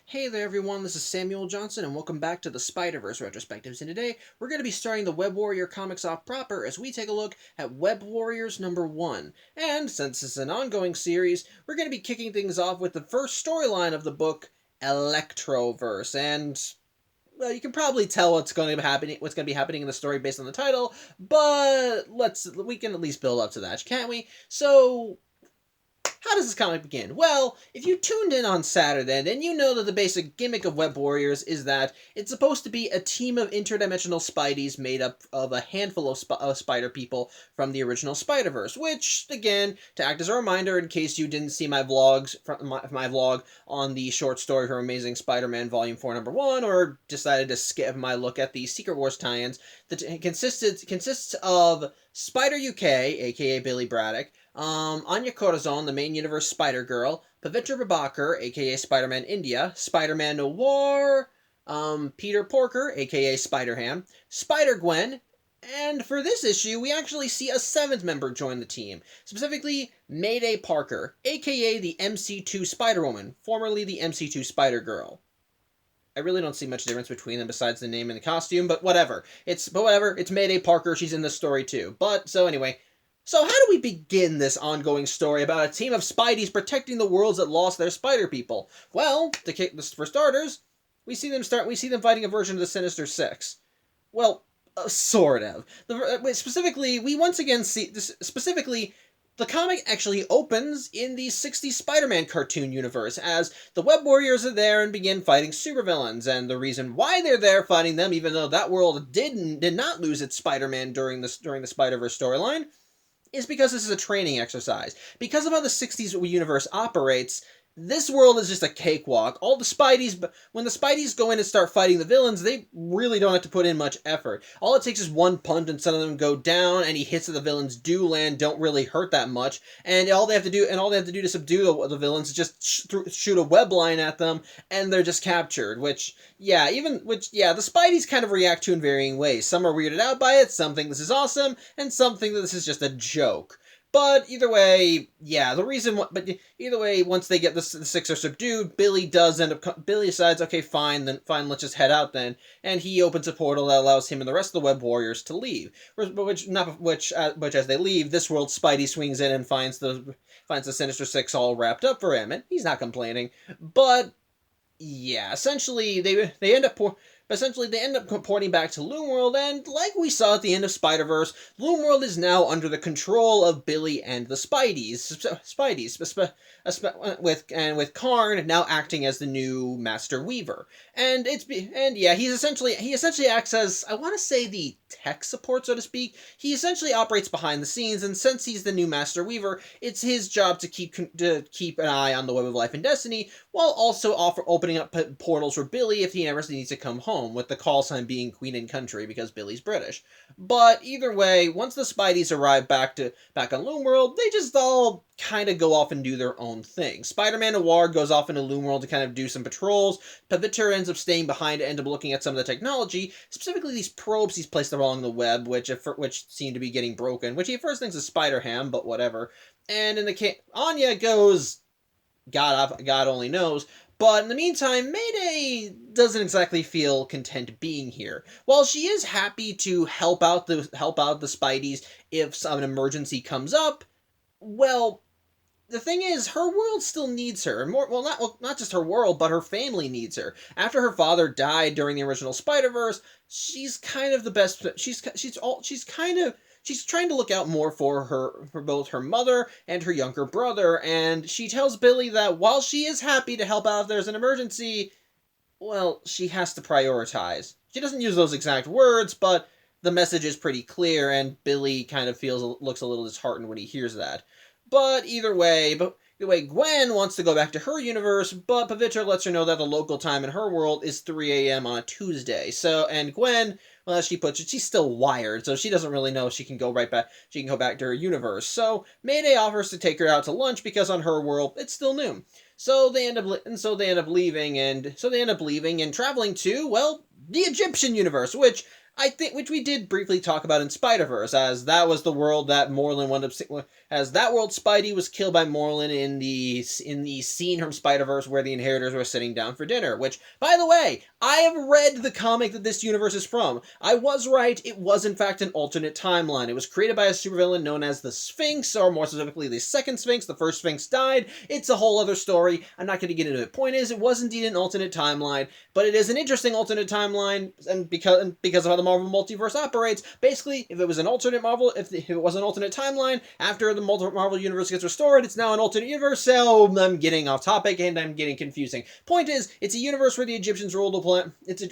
Hey there everyone, this is Samuel Johnson and welcome back to the Spider-Verse Retrospectives, and today we're going to be starting the Web Warrior comics off proper as we take a look at Web Warriors number 1. And since it's an ongoing series, we're going to be kicking things off with the first storyline of the book, Electroverse, and well, you can probably tell what's going to be happening in the story based on the title, but we can at least build up to that, can't we? So, how does this comic begin? Well, if you tuned in on Saturday, then you know that the basic gimmick of Web Warriors is that it's supposed to be a team of interdimensional Spideys made up of a handful of spider people from the original Spider-Verse, which, again, to act as a reminder in case you didn't see my vlog on the short story from Amazing Spider-Man Volume 4 Number 1, or decided to skip my look at the Secret Wars tie-ins, that consists of Spider UK, aka Billy Braddock, Anya Corazon, the main universe Spider-Girl, Pavitra Prabhakar, aka Spider-Man India, Spider-Man Noir, Peter Porker, aka Spider-Ham, Spider-Gwen, and for this issue, we actually see a 7th member join the team, specifically Mayday Parker, aka the MC2 Spider-Woman, formerly the MC2 Spider-Girl. I really don't see much difference between them besides the name and the costume, but whatever. It's Mayday Parker, she's in the story too. So anyway, so how do we begin this ongoing story about a team of Spideys protecting the worlds that lost their spider people? Well, for starters, we see them fighting a version of the Sinister Six. Well, sort of. Specifically, we once again see the comic actually opens in the 60s Spider-Man cartoon universe, as the Web Warriors are there and begin fighting supervillains, and the reason why they're there fighting them, even though that world did not lose its Spider-Man during the Spider-Verse storyline, is because this is a training exercise. Because of how the 60s universe operates, this world is just a cakewalk. When the Spideys go in and start fighting the villains, they really don't have to put in much effort. All it takes is one punch and some of them go down, and hits that the villains do land don't really hurt that much. And all they have to do to subdue the villains is just shoot a web line at them, and they're just captured. The Spideys kind of react to in varying ways. Some are weirded out by it, some think this is awesome, and some think that this is just a joke. But either way, once they get the six are subdued, Billy decides, okay, fine, let's just head out then, and he opens a portal that allows him and the rest of the Web Warriors to leave. Which as they leave, this world Spidey swings in and finds the Sinister Six all wrapped up for him, and he's not complaining. But yeah, essentially they end up porting back to Loomworld, and like we saw at the end of Spider-Verse, Loomworld is now under the control of Billy and the Spideys, with Karn now acting as the new Master Weaver. He essentially acts as, I want to say, the tech support, so to speak. He essentially operates behind the scenes, and since he's the new Master Weaver, it's his job to keep an eye on the Web of Life and Destiny, while also opening up portals for Billy if he ever needs to come home, with the call sign being Queen and Country because Billy's British. But either way, once the Spideys arrive back on Loomworld, they just all kind of go off and do their own thing. Spider-Man Noir goes off into Loomworld to kind of do some patrols. Pavitra ends up staying behind to end up looking at some of the technology, specifically these probes he's placed along the web, which seem to be getting broken, which he at first thinks is Spider-Ham, but whatever. And Anya goes, God only knows. But in the meantime, Mayday doesn't exactly feel content being here. While she is happy to help out the Spideys if an emergency comes up, well, the thing is, her world still needs her. Not just her world, but her family needs her. After her father died during the original Spider-Verse, she's kind of the best. She's trying to look out more for both her mother and her younger brother, and she tells Billy that while she is happy to help out if there's an emergency, well, she has to prioritize. She doesn't use those exact words, but the message is pretty clear, and Billy kind of looks a little disheartened when he hears that. But either way, Gwen wants to go back to her universe, but Pavitra lets her know that the local time in her world is 3 a.m. on a Tuesday. And Gwen, well, as she puts it, she's still wired, so she doesn't really know if she can go back to her universe. So Mayday offers to take her out to lunch because on her world it's still noon. So they end up leaving and traveling to, well, the Egyptian universe, which I think, which we did briefly talk about in Spider-Verse, as that was the world that Moreland wound up, as that world Spidey was killed by Moreland in the scene from Spider-Verse where the Inheritors were sitting down for dinner, which, by the way, I have read the comic that this universe is from. I was right, it was in fact an alternate timeline. It was created by a supervillain known as the Sphinx, or more specifically the second Sphinx. The first Sphinx died. It's a whole other story. I'm not going to get into it. Point is, it was indeed an alternate timeline, but it is an interesting alternate timeline, and because of how the Marvel multiverse operates, basically, if it was an alternate Marvel, if it was an alternate timeline, after the Marvel universe gets restored, it's now an alternate universe. So I'm getting off topic and I'm getting confusing. Point is, it's a universe where the Egyptians ruled the planet.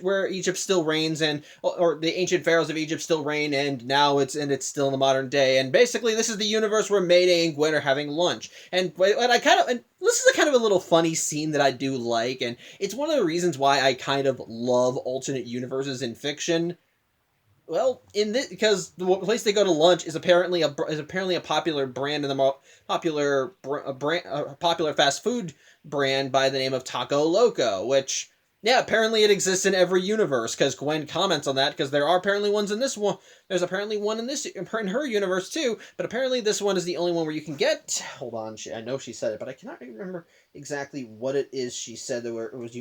Where Egypt still reigns, and or the ancient pharaohs of Egypt still reign, and now it's still in the modern day. And basically, this is the universe where Mayday and Gwen are having lunch. And this is a kind of a little funny scene that I do like, and it's one of the reasons why I kind of love alternate universes in fiction. Well, in this, because the place they go to lunch is apparently a popular brand in the popular fast food brand by the name of Taco Loco, which, yeah, apparently it exists in every universe, because Gwen comments on that, because there are apparently ones in this one. There's apparently one in her universe too, but apparently this one is the only one where you can get. Hold on, I know she said it, but I cannot remember exactly what it is she said that was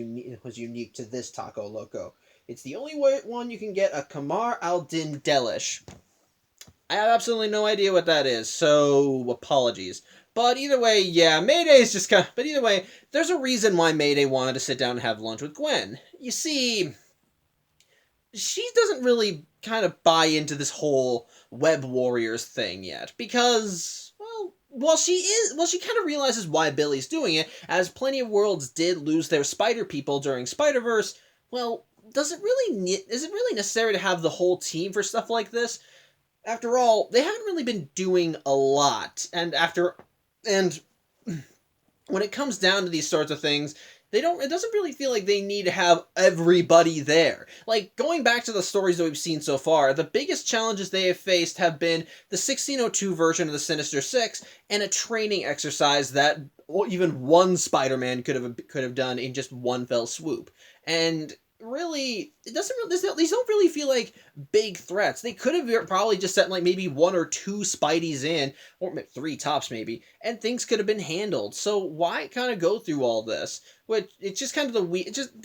unique to this Taco Loco. It's the only one you can get a Kamar al-Din Delish. I have absolutely no idea what that is, so apologies. But either way, yeah, Mayday is just kind of... But either way, there's a reason why Mayday wanted to sit down and have lunch with Gwen. You see, she doesn't really kind of buy into this whole Web Warriors thing yet, because, well, she kind of realizes why Billy's doing it, as plenty of worlds did lose their Spider people during Spider-Verse. Well, is it really necessary to have the whole team for stuff like this? After all, they haven't really been doing a lot, and when it comes down to these sorts of things, it doesn't really feel like they need to have everybody there. Like, going back to the stories that we've seen so far, the biggest challenges they have faced have been the 1602 version of the Sinister Six, and a training exercise that even one Spider-Man could have done in just one fell swoop. And really, these don't really feel like big threats. They could have probably just sent like maybe one or two Spideys in, or three tops maybe, and things could have been handled. So why kind of go through all this? Which, it's just kind of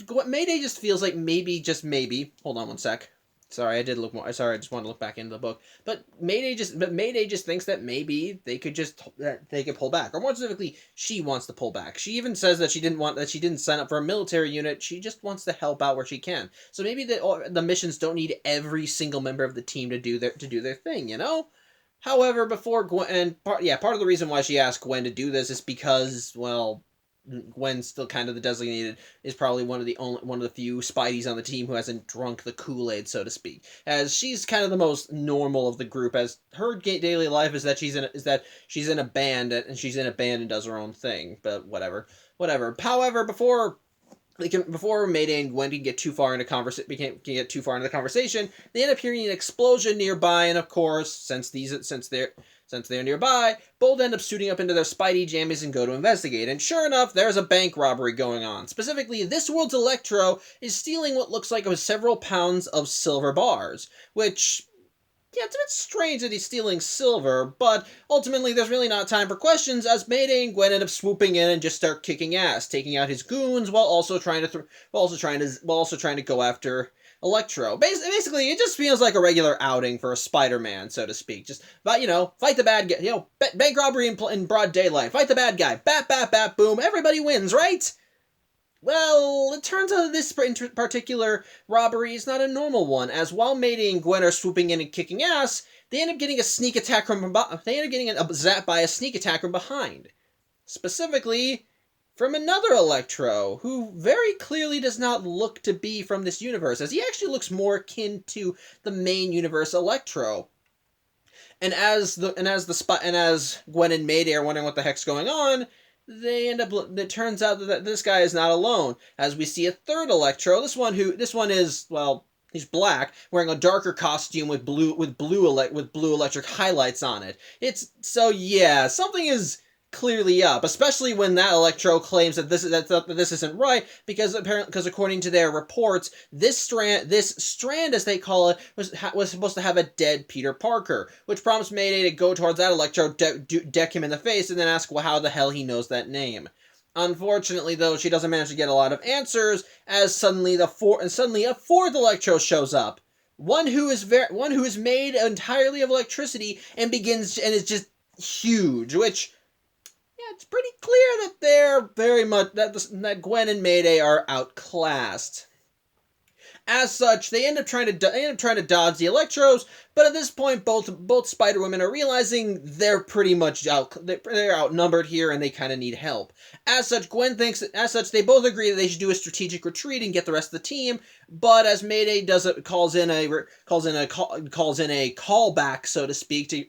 what Mayday just feels like just maybe. Hold on one sec. Sorry, I just wanted to look back into the book. But Mayday just thinks that maybe they could pull back, or more specifically, she wants to pull back. She even says that she didn't sign up for a military unit. She just wants to help out where she can. So maybe the missions don't need every single member of the team to do their thing, you know. However, before Gwen, and part of the reason why she asked Gwen to do this is because, well, Gwen's still kind of the designated, is probably one of the few Spideys on the team who hasn't drunk the Kool-Aid, so to speak. As she's kind of the most normal of the group, as her daily life is that she's in a band and does her own thing. But whatever. However, before Mayday and Gwen can get too far into the conversation, they end up hearing an explosion nearby, and of course, since they're nearby, both end up suiting up into their Spidey jammies and go to investigate. And sure enough, there's a bank robbery going on. Specifically, this world's Electro is stealing what looks like several pounds of silver bars, which, yeah, it's a bit strange that he's stealing silver, but ultimately there's really not time for questions, as Mayday and Gwen end up swooping in and just start kicking ass, taking out his goons while also trying to go after Electro. Basically, it just feels like a regular outing for a Spider-Man, so to speak. Just, fight the bad guy. Bank robbery in broad daylight. Fight the bad guy. Bat, bat, bat, boom. Everybody wins, right? Well, it turns out this particular robbery is not a normal one, as while Mayday and Gwen are swooping in and kicking ass, they end up getting a zap by a sneak attack from behind. Specifically, from another Electro, who very clearly does not look to be from this universe, as he actually looks more akin to the main universe Electro. And as Gwen and Mayday are wondering what the heck's going on, it turns out that this guy is not alone, as we see a third Electro. This one is, well, he's black, wearing a darker costume with blue electric highlights on it. Something is clearly up, especially when that Electro claims that this isn't right, because according to their reports, this strand as they call it was supposed to have a dead Peter Parker, which prompts Mayday to go towards that Electro, deck him in the face, and then ask how the hell he knows that name. Unfortunately, though, she doesn't manage to get a lot of answers, as suddenly a fourth Electro shows up. One who is made entirely of electricity and is just huge, which, yeah, it's pretty clear that they're very much that Gwen and Mayday are outclassed. As such, they end up trying to dodge the Electros, but at this point, both Spider-Women are realizing they're pretty much they're outnumbered here, and they kind of need help. As such, they both agree that they should do a strategic retreat and get the rest of the team. But as Mayday calls in a callback, so to speak, to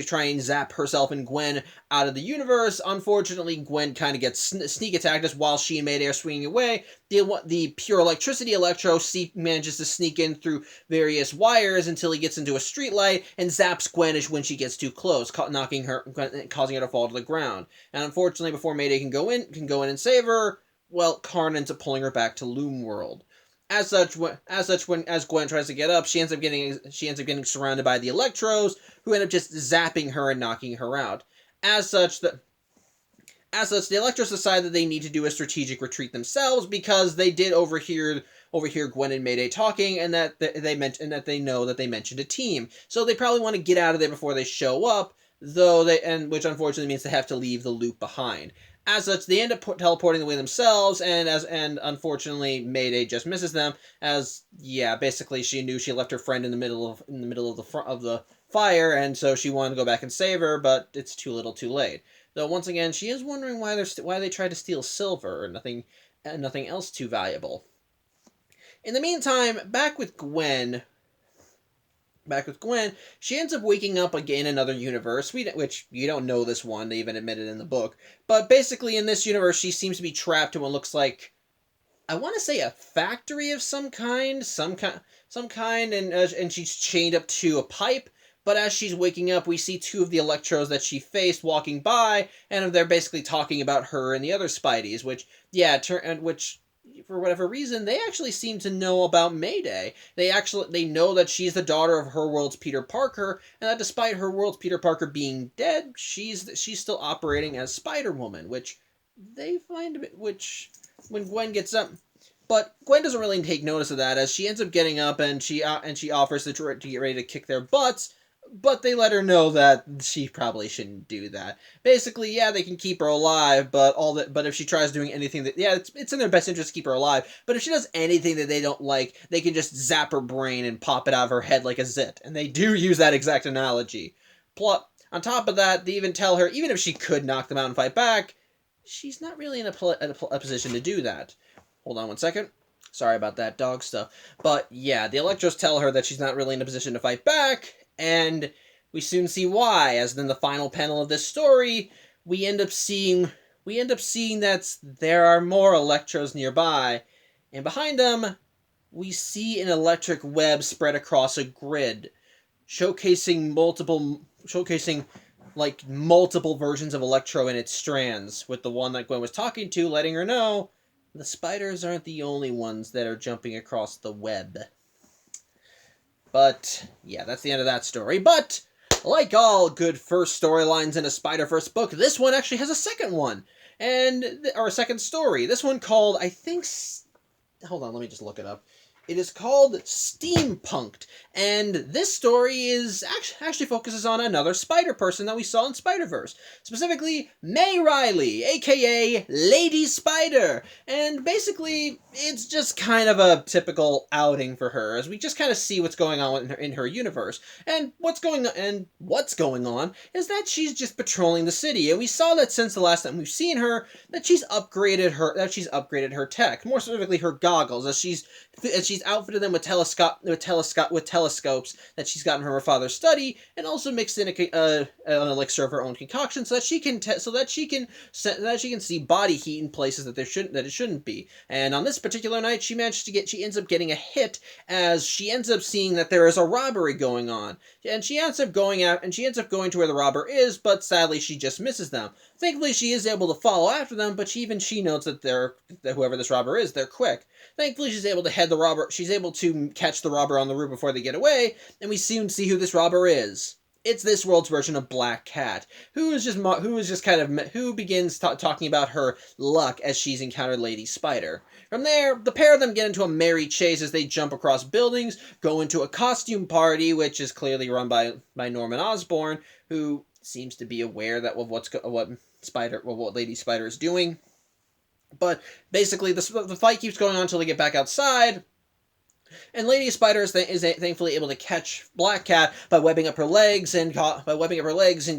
try and zap herself and Gwen out of the universe. Unfortunately, Gwen kind of gets sneak attacked as while she and Mayday are swinging away. The pure electricity Electro manages to sneak in through various wires until he gets into a streetlight and zaps Gwen when she gets too close, causing her to fall to the ground. And unfortunately, before Mayday can go in and save her, well, Karn ends up pulling her back to Loom World. As Gwen tries to get up, she ends up getting surrounded by the Electros, who end up just zapping her and knocking her out. As such, the Electros decide that they need to do a strategic retreat themselves because they did overhear Gwen and Mayday talking, and that they know that they mentioned a team. So they probably want to get out of there before they show up, which unfortunately means they have to leave the loop behind. As such, they end up teleporting away themselves, and unfortunately, Mayday just misses them. Basically, she knew she left her friend in the middle of the fire, and so she wanted to go back and save her, but it's too little, too late. Though once again, she is wondering why they tried to steal silver or nothing else too valuable. In the meantime, back with Gwen, she ends up waking up again in another universe, which you don't know this one, they even admit it in the book. But basically, in this universe, she seems to be trapped in what looks like, I want to say, a factory of some kind, and she's chained up to a pipe. But as she's waking up, we see two of the Electros that she faced walking by, and they're basically talking about her and the other Spideys, which for whatever reason, they actually seem to know about Mayday. They know that she's the daughter of her world's Peter Parker, and that despite her world's Peter Parker being dead, she's still operating as Spider-Woman, which when Gwen gets up. But Gwen doesn't really take notice of that, as she ends up getting up and she offers to get ready to kick their butts. But they let her know that she probably shouldn't do that. Basically, yeah, they can keep her alive, but if she tries doing anything it's in their best interest to keep her alive. But if she does anything that they don't like, they can just zap her brain and pop it out of her head like a zit. And they do use that exact analogy. On top of that, they even tell her, even if she could knock them out and fight back, she's not really in a position to do that. Hold on one second. Sorry about that dog stuff. But yeah, the Electros tell her that she's not really in a position to fight back. And we soon see why, as in the final panel of this story, we end up seeing that there are more Electros nearby, and behind them, we see an electric web spread across a grid, showcasing multiple versions of Electro in its strands, with the one that Gwen was talking to letting her know the spiders aren't the only ones that are jumping across the web. But, yeah, that's the end of that story. But, like all good first storylines in a Spider-Verse book, this one actually has a second one. Or a second story. This one called, I think... Hold on, let me just look it up. It is called Steampunked, and this story actually focuses on another Spider person that we saw in Spider-Verse, specifically May Riley, aka Lady Spider, and basically it's just kind of a typical outing for her, as we just kind of see what's going on in her universe, and what's going on is that she's just patrolling the city, and we saw that since the last time we've seen her, that she's upgraded her tech, more specifically her goggles, as she's she's outfitted them with telescopes that she's gotten from her father's study, and also mixed in an elixir of her own concoction, so that she can see body heat in places that it shouldn't be. And on this particular night, she ends up getting a hit, as she ends up seeing that there is a robbery going on, and she ends up going to where the robber is, but sadly she just misses them. Thankfully, she is able to follow after them, but she notes that whoever this robber is, they're quick. Thankfully, she's able to catch the robber on the roof before they get away, and we soon see who this robber is. It's this world's version of Black Cat, who begins talking about her luck as she's encountered Lady Spider. From there, the pair of them get into a merry chase as they jump across buildings, go into a costume party, which is clearly run by Norman Osborn, who seems to be aware that what Lady Spider is doing. But basically, the fight keeps going on until they get back outside, and Lady Spider is thankfully able to catch Black Cat by webbing up her legs and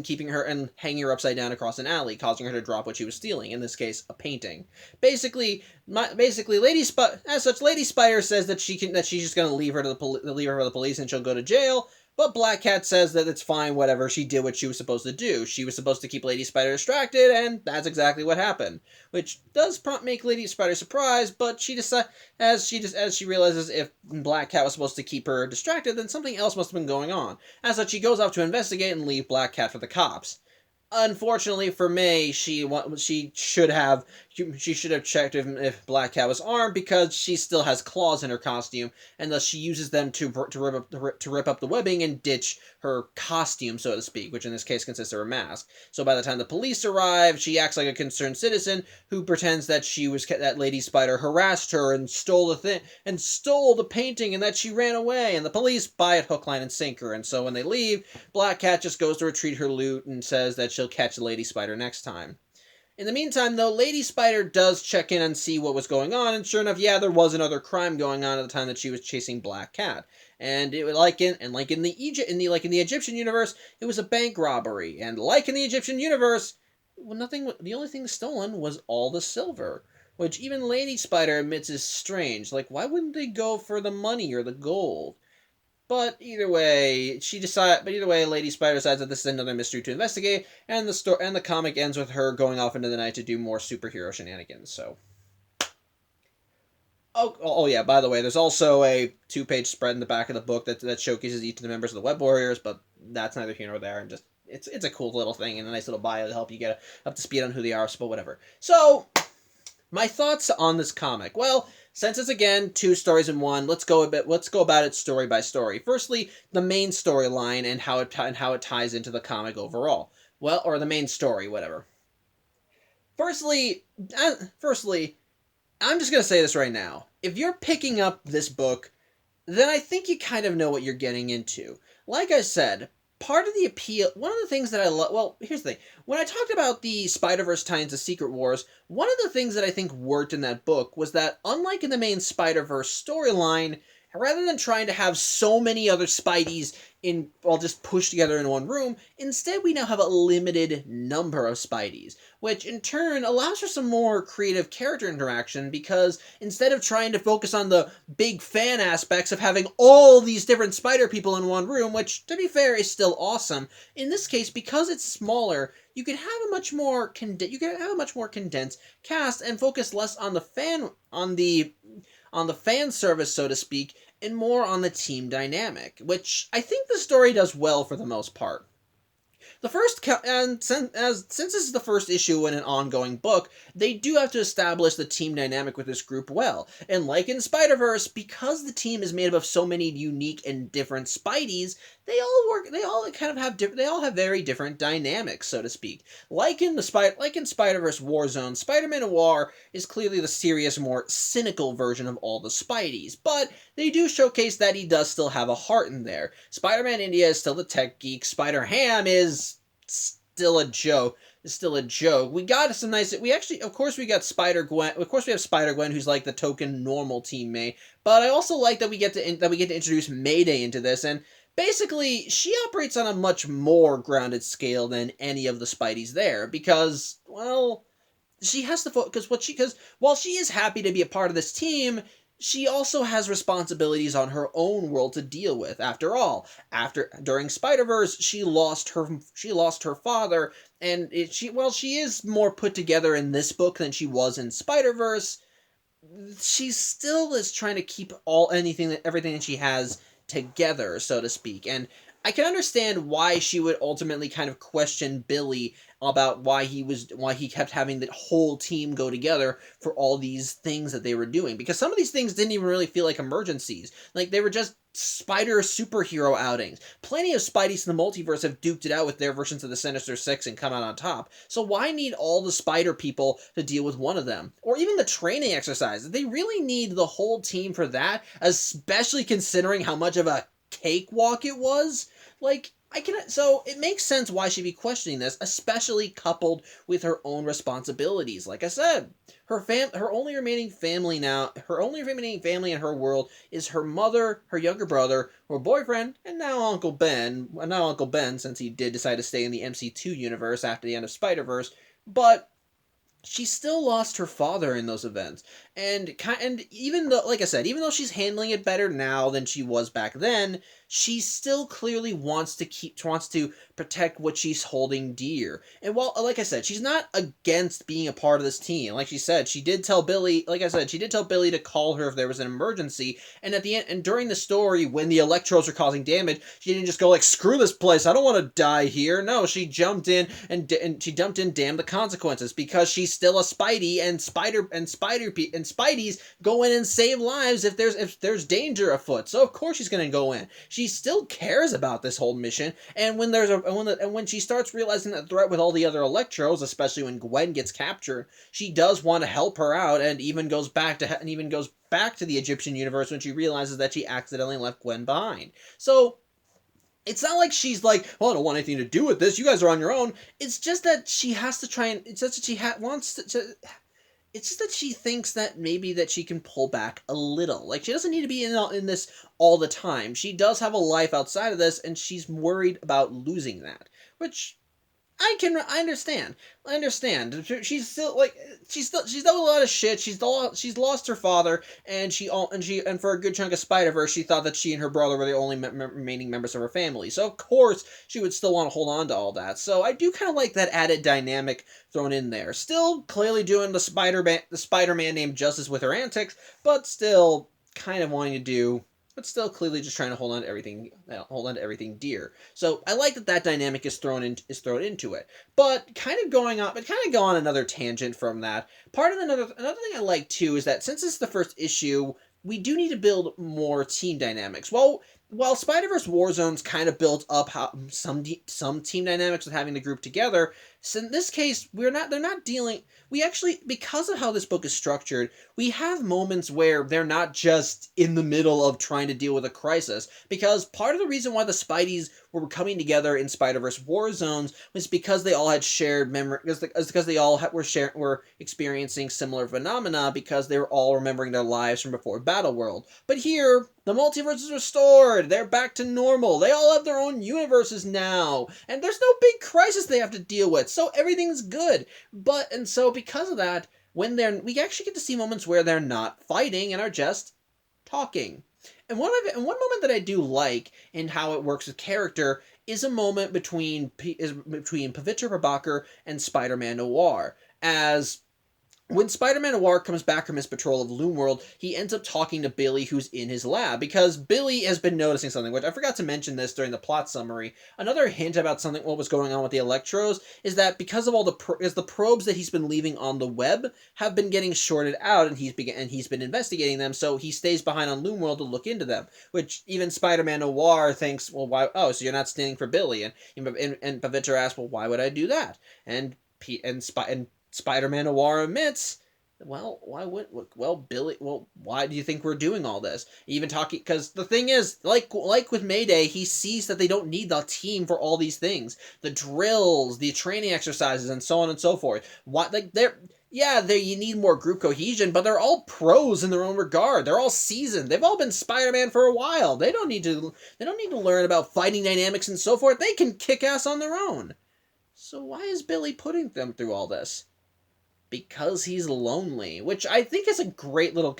keeping her and hanging her upside down across an alley, causing her to drop what she was stealing. In this case, a painting. Lady Spider says that she's just going to leave her for the police and she'll go to jail. But Black Cat says that it's fine, whatever, she did what she was supposed to do. She was supposed to keep Lady Spider distracted, and that's exactly what happened. Which does make Lady Spider surprised, but as she realizes if Black Cat was supposed to keep her distracted, then something else must have been going on. As such, she goes off to investigate and leave Black Cat for the cops. Unfortunately for May, she should have checked if Black Cat was armed, because she still has claws in her costume, and thus she uses them to rip up the webbing and ditch her costume, so to speak, which in this case consists of her mask. So by the time the police arrive, she acts like a concerned citizen who pretends that that Lady Spider harassed her and stole the painting, and that she ran away, and the police buy it hook, line, and sinker. And so when they leave, Black Cat just goes to retrieve her loot and says that she'll catch Lady Spider next time. In the meantime, though, Lady Spider does check in and see what was going on, and sure enough, there was another crime going on at the time that she was chasing Black Cat. And in the Egyptian universe, it was a bank robbery, and like in the Egyptian universe, the only thing stolen was all the silver, which even Lady Spider admits is strange. Like, why wouldn't they go for the money or the gold? But either way, Lady Spider decides that this is another mystery to investigate, and the comic ends with her going off into the night to do more superhero shenanigans. So, oh yeah. By the way, there's also a 2-page spread in the back of the book that showcases each of the members of the Web Warriors, but that's neither here nor there. And just it's a cool little thing and a nice little bio to help you get up to speed on who they are. But whatever. So, my thoughts on this comic. Well, since it's again 2 stories in one, let's go about it story by story. Firstly, the main storyline and how it ties into the comic overall. Well, or the main story, whatever. Firstly, I'm just gonna say this right now. If you're picking up this book, then I think you kind of know what you're getting into. Like I said, part of the appeal, one of the things that I love, well, here's the thing. When I talked about the Spider-Verse tie-ins to Secret Wars, one of the things that I think worked in that book was that, unlike in the main Spider-Verse storyline, rather than trying to have so many other Spideys all just pushed together in one room, instead we now have a limited number of Spideys, which in turn allows for some more creative character interaction, because instead of trying to focus on the big fan aspects of having all these different Spider people in one room, which, to be fair, is still awesome, in this case, because it's smaller, you can have a much more condensed cast and focus less on the fan service, so to speak, and more on the team dynamic, which I think the story does well for the most part. Since this is the first issue in an ongoing book, they do have to establish the team dynamic with this group well. And like in Spider-Verse, because the team is made up of so many unique and different Spideys, they all have very different dynamics, so to speak. Like in Spider-Verse Warzone, Spider-Man Noir is clearly the serious, more cynical version of all the Spideys, but they do showcase that he does still have a heart in there. Spider-Man India is still the tech geek. Spider-Ham is still a joke. We got some nice. We got Spider-Gwen. Of course, we have Spider-Gwen, who's like the token normal teammate. But I also like that we get to introduce Mayday into this, and basically, she operates on a much more grounded scale than any of the Spideys there, because, well, she has to focus. Because while she is happy to be a part of this team, she also has responsibilities on her own world to deal with. After all, during Spider-Verse, she lost her father, and she is more put together in this book than she was in Spider-Verse. She still is trying to keep everything that she has together, so to speak. And I can understand why she would ultimately kind of question Billy about why he kept having the whole team go together for all these things that they were doing, because some of these things didn't even really feel like emergencies. Like, they were just spider superhero outings. Plenty of Spideys in the multiverse have duked it out with their versions of the Sinister Six and come out on top. So why need all the spider people to deal with one of them? Or even the training exercise. They really need the whole team for that, especially considering how much of a cakewalk it was. Like, so it makes sense why she'd be questioning this, especially coupled with her own responsibilities. Like I said, her only remaining family in her world is her mother, her younger brother, her boyfriend, and now Uncle Ben. Now Uncle Ben, since he did decide to stay in the MC2 universe after the end of Spider-Verse. But she still lost her father in those events, and even though, like I said, even though she's handling it better now than she was back then, she still clearly wants to protect what she's holding dear. And while, like I said, she's not against being a part of this team. Like she said, she did tell Billy to call her if there was an emergency. And at the end, and during the story, when the Electros were causing damage, she didn't just go like, "Screw this place, I don't want to die here." No, she jumped in and damn the consequences, because she's still a Spidey, and Spideys go in and save lives if there's danger afoot. So of course she's gonna go in. She still cares about this whole mission, and when she starts realizing that threat with all the other Electros, especially when Gwen gets captured, she does want to help her out, and even goes back to the Egyptian universe when she realizes that she accidentally left Gwen behind. So it's not like she's like, "Well, I don't want anything to do with this. You guys are on your own." It's just that she has to try and it's just that wants to. It's just that she thinks that maybe that she can pull back a little. Like, she doesn't need to be in this all the time. She does have a life outside of this, and she's worried about losing that, which I understand. I understand. She's done a lot of shit. She's lost her father, and for a good chunk of Spider-Verse, she thought that she and her brother were the only remaining members of her family. So of course she would still want to hold on to all that. So I do kind of like that added dynamic thrown in there. Still clearly doing the Spider-Man named Justice with her antics, but still kind of wanting to do. But still clearly just trying to hold on to everything dear. So I like that dynamic is thrown into it. But kind of go on another tangent from that. Another thing I like too is that since it's the first issue, we do need to build more team dynamics. While Spider-Verse Warzone's kind of built up some team dynamics with having the group together, so in this case, they're not dealing. We actually, because of how this book is structured, we have moments where they're not just in the middle of trying to deal with a crisis. Because part of the reason why the Spideys were coming together in Spider-Verse Warzones was because they all had shared memory, because they all were experiencing similar phenomena, because they were all remembering their lives from before Battle World. But here, the multiverse is restored. They're back to normal. They all have their own universes now, and there's no big crisis they have to deal with. So everything's good. So because of that, we actually get to see moments where they're not fighting and are just talking. And one moment that I do like in how it works with character is a moment between Pavitra Prabhakar and Spider-Man Noir. As when Spider-Man Noir comes back from his patrol of Loom World, he ends up talking to Billy, who's in his lab, because Billy has been noticing something, which I forgot to mention this during the plot summary. Another hint about what was going on with the Electros is that because of all the probes that he's been leaving on the web have been getting shorted out, and he's been investigating them, so he stays behind on Loom World to look into them, which even Spider-Man Noir thinks, well, why? Oh, so you're not standing for Billy? And Pavitra asks, well, why would I do that? And Spider-Man Noir admits, Billy, why do you think we're doing all this? Even talking, because the thing is, like with Mayday, he sees that they don't need the team for all these things. The drills, the training exercises, and so on and so forth. You need more group cohesion, but they're all pros in their own regard. They're all seasoned. They've all been Spider-Man for a while. They don't need to learn about fighting dynamics and so forth. They can kick ass on their own. So why is Billy putting them through all this? because he's lonely, which I think is a great little,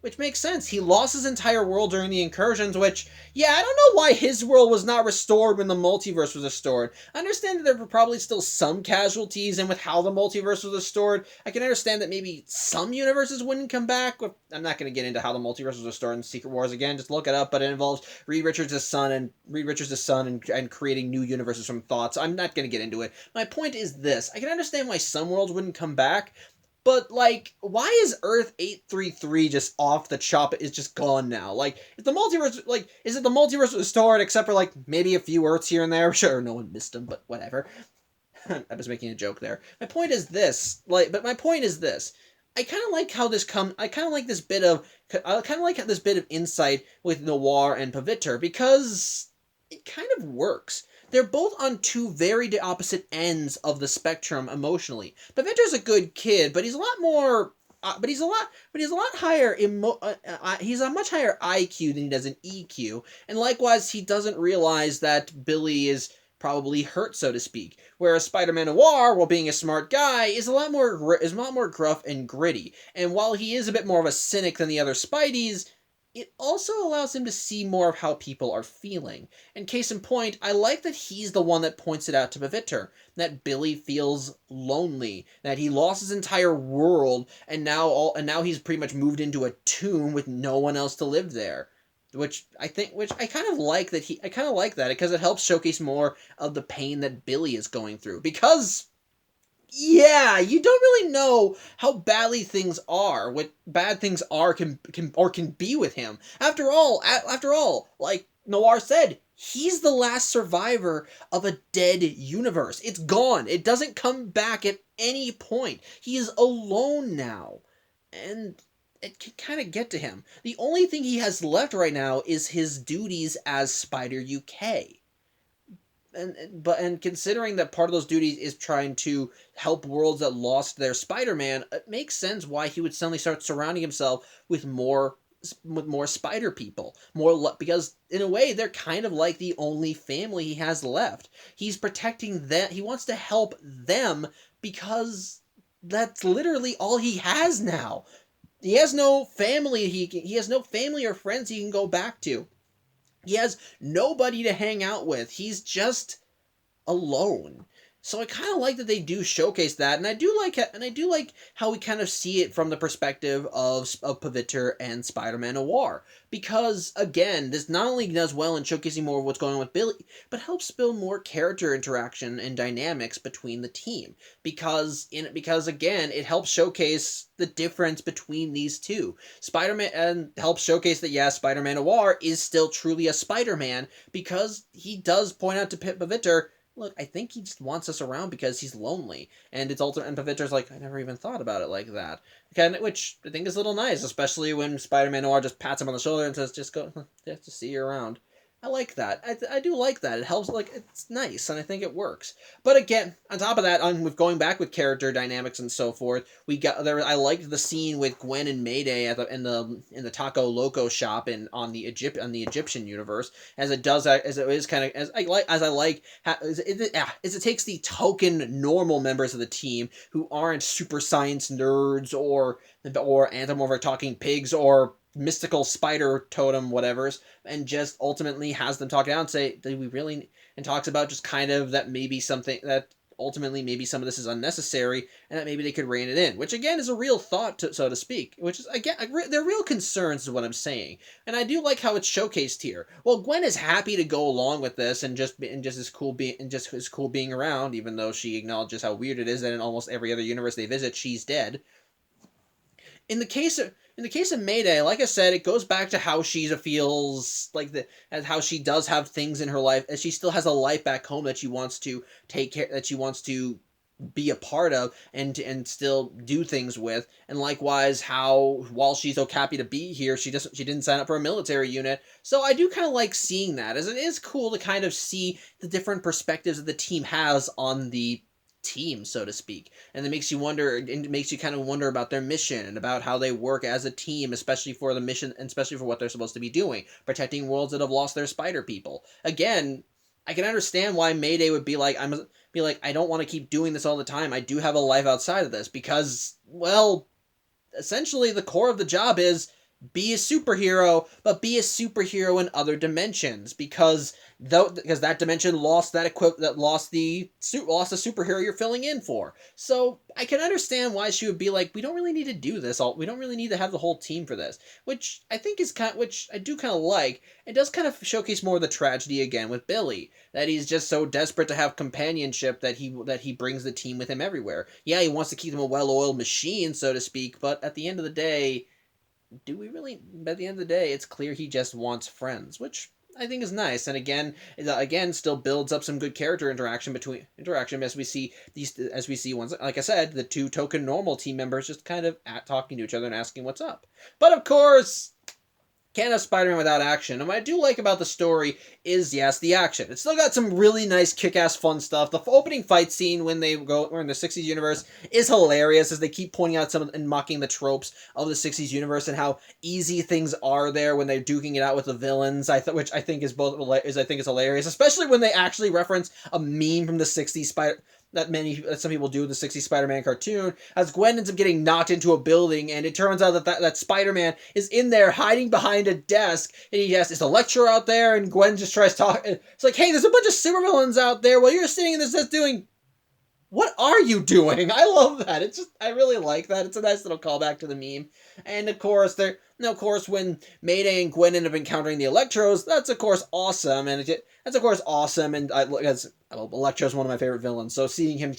which makes sense. He lost his entire world during the incursions, which, yeah, I don't know why his world was not restored when the multiverse was restored. I understand that there were probably still some casualties, and with how the multiverse was restored, I can understand that maybe some universes wouldn't come back. I'm not going to get into how the multiverse was restored in Secret Wars again, just look it up, but it involves Reed Richards' son and creating new universes from thoughts. I'm not going to get into it. My point is this. I can understand why some worlds wouldn't come back, but, like, why is Earth 833 just off the chop? It's just gone now. Like, if the multiverse, like, is it the multiverse restored except for, like, maybe a few Earths here and there? Sure, no one missed them, but whatever. I was making a joke there. My point is this. I kind of like how this I kind of like this bit of, insight with Noir and Pavitr, because it kind of works. They're both on two very opposite ends of the spectrum emotionally. Pavitr's a good kid, but he's a lot more. He's a lot higher. He's a much higher IQ than he does an EQ, and likewise, he doesn't realize that Billy is probably hurt, so to speak. Whereas Spider-Man Noir, while being a smart guy, is a lot more gruff and gritty. And while he is a bit more of a cynic than the other Spideys, it also allows him to see more of how people are feeling. And case in point, I like that he's the one that points it out to Pavitr, that Billy feels lonely, that he lost his entire world, and now he's pretty much moved into a tomb with no one else to live there. Which I kind of like because it helps showcase more of the pain that Billy is going through. Because, yeah, you don't really know how badly things are, what bad things are can be with him. After all, like Noir said, he's the last survivor of a dead universe. It's gone. It doesn't come back at any point. He is alone now. And it can kind of get to him. The only thing he has left right now is his duties as Spider UK. And considering that part of those duties is trying to help worlds that lost their Spider-Man, it makes sense why he would suddenly start surrounding himself with more spider people, because in a way they're kind of like the only family he has left. He's protecting them. He wants to help them because that's literally all he has now. He has no family. He has no family or friends he can go back to. He has nobody to hang out with. He's just alone. So I kind of like that they do showcase that, and I do like how we kind of see it from the perspective of Pavitr and Spider-Man Noir, because again, this not only does well in showcasing more of what's going on with Billy, but helps build more character interaction and dynamics between the team, because again, it helps showcase the difference between these two. Spider-Man, and helps showcase that, yeah, Spider-Man Noir is still truly a Spider-Man, because he does point out to Pavitr, look, I think he just wants us around because he's lonely. And it's and Pavitr's like, I never even thought about it like that. Okay, which I think is a little nice, especially when Spider-Man Noir just pats him on the shoulder and says, just go, just to see you around. I like that. I do like that. It helps, like, it's nice, and I think it works. But again, on top of that, with going back with character dynamics and so forth, I liked the scene with Gwen and Mayday in the Taco Loco shop on the Egyptian universe, as it takes the token normal members of the team who aren't super science nerds or anthropomorphic talking pigs or mystical spider totem whatevers, and just ultimately has them talk down and say, do we really, and talks about just kind of that maybe something that ultimately maybe some of this is unnecessary and that maybe they could rein it in, which again is a real thought, so to speak, which is again they're real concerns is what I'm saying, and I do like how it's showcased here. Well, Gwen is happy to go along with this and just is cool being around, even though she acknowledges how weird it is that in almost every other universe they visit she's dead. In the case of Mayday, like I said, it goes back to how she feels and how she does have things in her life, and she still has a life back home that she wants to take care, that she wants to be a part of and still do things with. And likewise, how while she's so happy to be here, she didn't sign up for a military unit. So I do kind of like seeing that, as it is cool to kind of see the different perspectives that the team has on the team, so to speak, and it makes you kind of wonder about their mission and about how they work as a team, especially for the mission and especially for what they're supposed to be doing, protecting worlds that have lost their spider people. Again, I can understand why Mayday would be like, be like, I don't want to keep doing this all the time. I do have a life outside of this because, well, essentially the core of the job is be a superhero, but be a superhero in other dimensions because that dimension lost lost the superhero you're filling in for. So I can understand why she would be like, we don't really need to do this all. We don't really need to have the whole team for this, which I think is which I do kind of like. It does kind of showcase more of the tragedy again with Billy, that he's just so desperate to have companionship that he brings the team with him everywhere. Yeah, he wants to keep them a well-oiled machine, so to speak, but at the end of the day, do we really? By the end of the day, it's clear he just wants friends, which I think is nice. And again, still builds up some good character interaction as we see once, like I said, the two token normal team members just kind of talking to each other and asking what's up. But of course, can't have Spider-Man without action. And what I do like about the story is, yes, the action. It's still got some really nice kick-ass fun stuff. The opening fight scene when we're in the 60s universe is hilarious as they keep pointing out and mocking the tropes of the 60s universe and how easy things are there when they're duking it out with the villains, which I think is hilarious, especially when they actually reference a meme from the 60s that some people do with the 60s Spider-Man cartoon, as Gwen ends up getting knocked into a building, and it turns out that Spider-Man is in there hiding behind a desk, and he has this Electro out there, and Gwen just tries talking. It's like, hey, there's a bunch of supervillains out there while you're sitting in this desk doing... What are you doing? I love that. I really like that. It's a nice little callback to the meme. And of course, when Mayday and Gwen end up encountering the Electros, that's of course awesome. And Electro's one of my favorite villains. So seeing him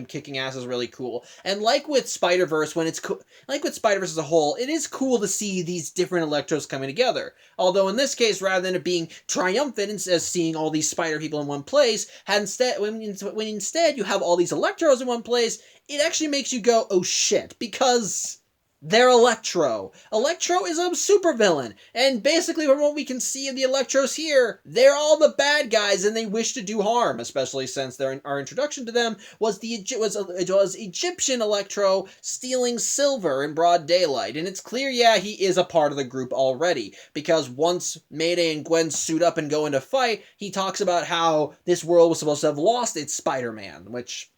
kicking ass is really cool. And like with Spider-Verse, like with Spider-Verse as a whole, it is cool to see these different Electros coming together. Although in this case, rather than it being triumphant as seeing all these Spider people in one place, when instead you have all these Electros in one place, it actually makes you go, oh shit, because they're Electro. Electro is a supervillain, and basically from what we can see of the Electros here, they're all the bad guys and they wish to do harm, especially since our introduction to them was Egyptian Electro stealing silver in broad daylight. And it's clear, yeah, he is a part of the group already, because once Mayday and Gwen suit up and go into fight, he talks about how this world was supposed to have lost its Spider-Man, which...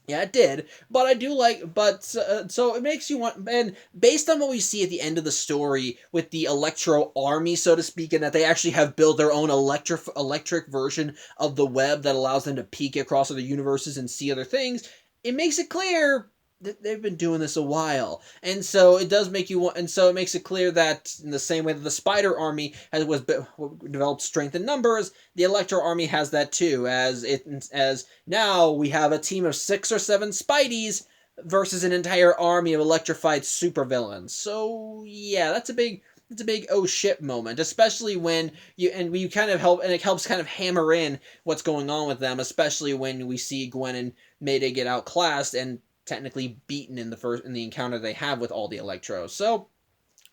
yeah, it did, but I do like, so it makes you want, and based on what we see at the end of the story with the Electro army, so to speak, and that they actually have built their own electric version of the web that allows them to peek across other universes and see other things, it makes it clear that they've been doing this a while. And so it does make you want, and so it makes it clear that in the same way that the Spider Army developed strength in numbers, the Electro Army has that too, as now we have a team of 6 or 7 Spideys versus an entire army of electrified supervillains. So yeah, that's a big oh shit moment, especially when you kind of help, and it helps kind of hammer in what's going on with them, especially when we see Gwen and Mayday get outclassed and technically beaten in the encounter they have with all the Electros. So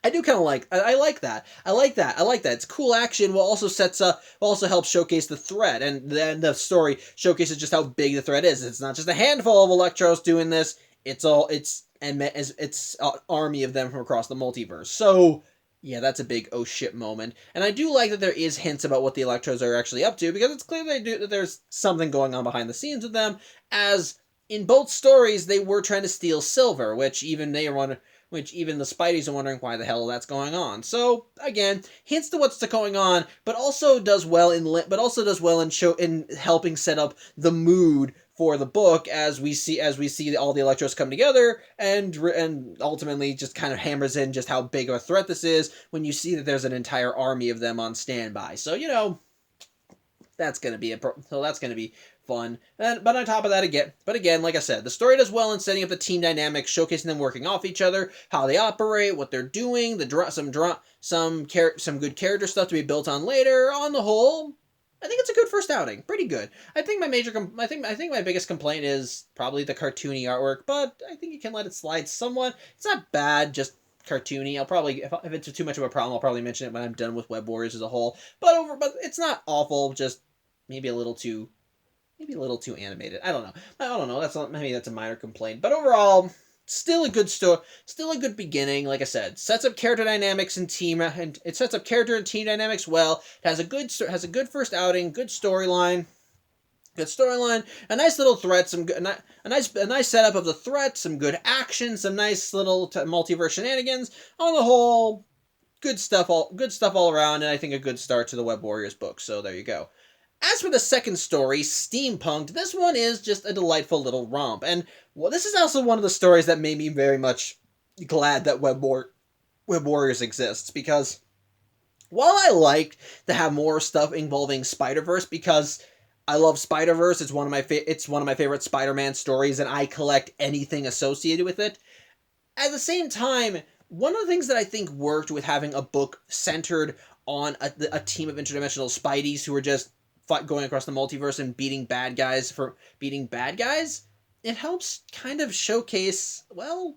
I do kind of like, I like that. It's cool action, while also helps showcase the threat, and then the story showcases just how big the threat is. It's not just a handful of Electros doing this, it's an army of them from across the multiverse. So yeah, that's a big oh shit moment. And I do like that there is hints about what the Electros are actually up to, because it's clear that there's something going on behind the scenes with them, as in both stories, they were trying to steal silver, which even the Spideys are wondering why the hell that's going on. So again, hints to what's going on, but also does well in helping set up the mood for the book as we see all the Electros come together, and ultimately just kind of hammers in just how big of a threat this is when you see that there's an entire army of them on standby. So that's gonna be fun. But on top of that, again, like I said, the story does well in setting up the team dynamics, showcasing them working off each other, how they operate, what they're doing, some good character stuff to be built on later. On the whole, I think it's a good first outing. Pretty good. I think my biggest complaint is probably the cartoony artwork, but I think you can let it slide somewhat. It's not bad, just cartoony. I'll probably, if it's too much of a problem, I'll probably mention it when I'm done with Web Warriors as a whole. But it's not awful, just maybe a little too animated. I don't know. Maybe that's a minor complaint. But overall, still a good story. Still a good beginning. Like I said, sets up character dynamics and it sets up character and team dynamics well. It has a good first outing, good storyline. good storyline, a nice little threat, a nice setup of the threat, some good action, some nice little multiverse shenanigans. On the whole, good stuff all around, and I think a good start to the Web Warriors book. So there you go. As for the second story, Steampunked, this one is just a delightful little romp, and well, this is also one of the stories that made me very much glad that Web Warriors exists, because while I like to have more stuff involving Spider-Verse, because I love Spider-Verse, it's one of my favorite Spider-Man stories, and I collect anything associated with it. At the same time, one of the things that I think worked with having a book centered on a team of interdimensional Spideys who are just going across the multiverse and beating bad guys, it helps kind of showcase, well,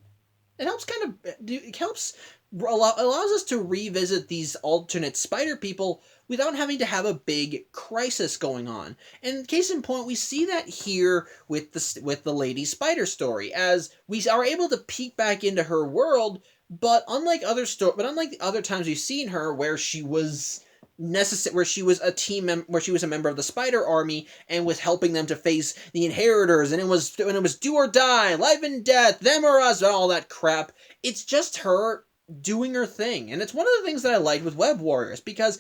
it helps allows us to revisit these alternate spider people without having to have a big crisis going on. And case in point, we see that here with the Lady Spider story, as we are able to peek back into her world. But unlike the other times we've seen her, where she was where she was a member of the Spider Army and was helping them to face the Inheritors, and it was do or die, life and death, them or us, and all that crap. It's just her doing her thing, and it's one of the things that I liked with Web Warriors, because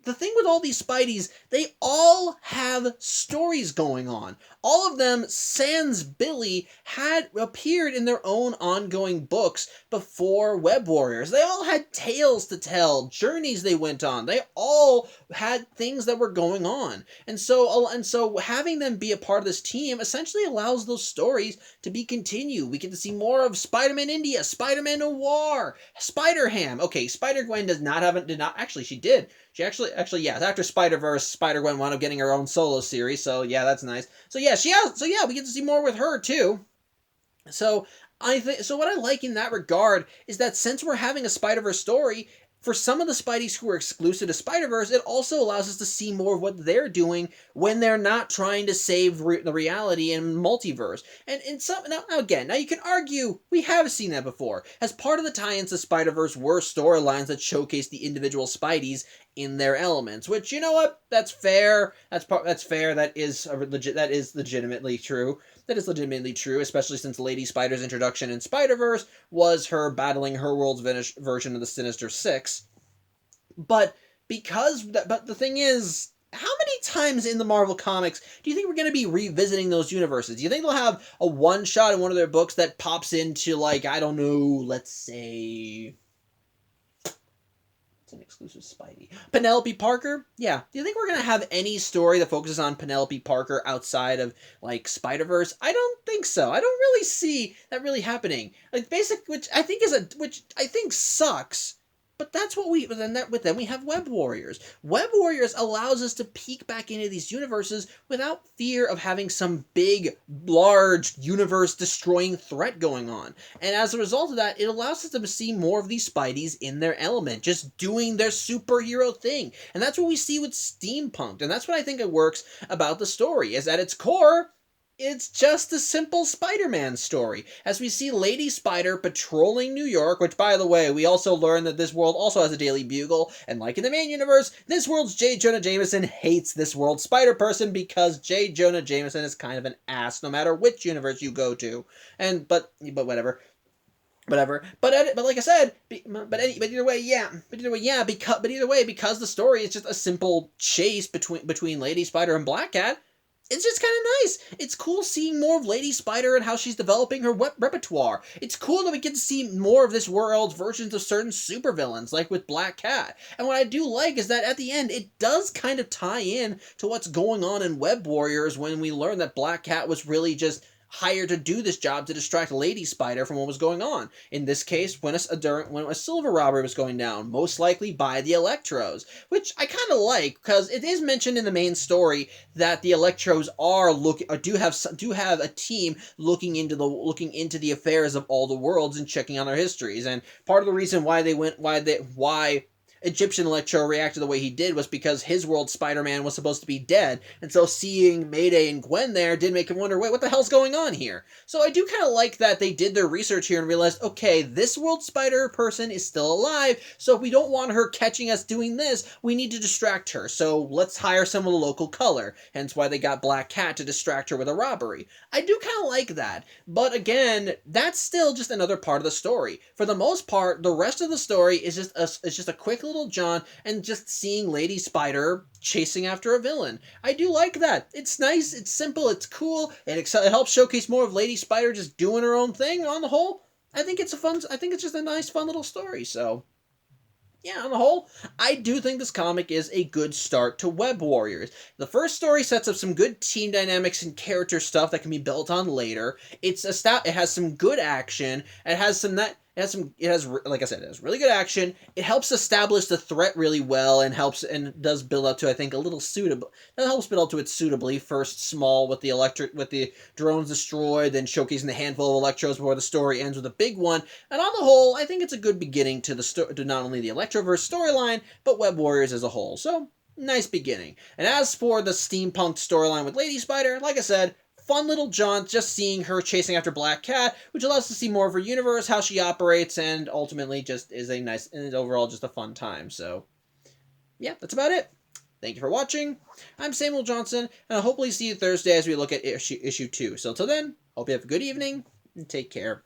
the thing with all these Spideys, they all have stories going on. All of them, sans Billy, had appeared in their own ongoing books before Web Warriors. They all had tales to tell, journeys they went on. They all had things that were going on. And so having them be a part of this team essentially allows those stories to be continued. We get to see more of Spider-Man India, Spider-Man Noir, Spider-Ham. Okay, Spider-Gwen she did. She actually, yeah, after Spider-Verse, Spider-Gwen wound up getting her own solo series, so yeah, that's nice. So yeah, we get to see more with her, too. So what I like in that regard is that since we're having a Spider-Verse story, for some of the Spideys who are exclusive to Spider-Verse, it also allows us to see more of what they're doing when they're not trying to save the reality in multiverse. And now you can argue we have seen that before. As part of the tie-ins to Spider-Verse were storylines that showcase the individual Spideys in their elements, which, you know what, that's fair. That's fair. That is legitimately true. That is legitimately true, especially since Lady Spider's introduction in Spider-Verse was her battling her world's version of the Sinister Six. But the thing is, how many times in the Marvel Comics do you think we're going to be revisiting those universes? Do you think they'll have a one-shot in one of their books that pops into, like, I don't know, let's say, an exclusive Spidey, Penelope Parker? Yeah. Do you think we're going to have any story that focuses on Penelope Parker outside of, like, Spider-Verse? I don't think so. I don't really see that really happening. Like, which I think sucks. But that's what then we have Web Warriors. Web Warriors allows us to peek back into these universes without fear of having some big, large, universe-destroying threat going on. And as a result of that, it allows us to see more of these Spideys in their element, just doing their superhero thing. And that's what we see with Steampunked. And that's what I think it works about the story, is at its core, it's just a simple Spider-Man story, as we see Lady Spider patrolling New York, which, by the way, we also learn that this world also has a Daily Bugle, and like in the main universe, this world's J. Jonah Jameson hates this world's Spider-Person because J. Jonah Jameson is kind of an ass, no matter which universe you go to. But whatever. Whatever, but like I said, either way, because the story is just a simple chase between Lady Spider and Black Cat. It's just kind of nice. It's cool seeing more of Lady Spider and how she's developing her repertoire. It's cool that we get to see more of this world's versions of certain supervillains, like with Black Cat. And what I do like is that at the end, it does kind of tie in to what's going on in Web Warriors when we learn that Black Cat was really just hired to do this job to distract Lady Spider from what was going on. In this case, when a silver robbery was going down, most likely by the Electros, which I kind of like, because it is mentioned in the main story that the Electros do have a team looking into the affairs of all the worlds and checking on their histories. And part of the reason why Egyptian Electro reacted the way he did was because his world Spider-Man was supposed to be dead, and so seeing Mayday and Gwen there did make him wonder, wait, what the hell's going on here? So I do kind of like that they did their research here and realized, okay, this world Spider person is still alive, so if we don't want her catching us doing this, we need to distract her, so let's hire someone with a local color, hence why they got Black Cat to distract her with a robbery. I do kind of like that, but again, that's still just another part of the story. For the most part, the rest of the story is just a quick little jaunt and just seeing Lady Spider chasing after a villain. I do like that. It's nice, it's simple, it's cool, and it helps showcase more of Lady Spider just doing her own thing on the whole. I think it's just a nice, fun little story, so yeah, on the whole, I do think this comic is a good start to Web Warriors. The first story sets up some good team dynamics and character stuff that can be built on later. It has some good action. Like I said, it has really good action. It helps establish the threat really well and does build up to, I think, a little suitable. That helps build up to it suitably. First small with the drones destroyed, then showcasing the handful of Electros before the story ends with a big one. And on the whole, I think it's a good beginning to to not only the Electroverse storyline, but Web Warriors as a whole. So, nice beginning. And as for the steampunk storyline with Lady Spider, like I said, fun little jaunt, just seeing her chasing after Black Cat, which allows us to see more of her universe, how she operates, and ultimately just is a nice, and overall just a fun time. So, yeah, that's about it. Thank you for watching. I'm Samuel Johnson, and I'll hopefully see you Thursday as we look at issue 2. So, till then, hope you have a good evening, and take care.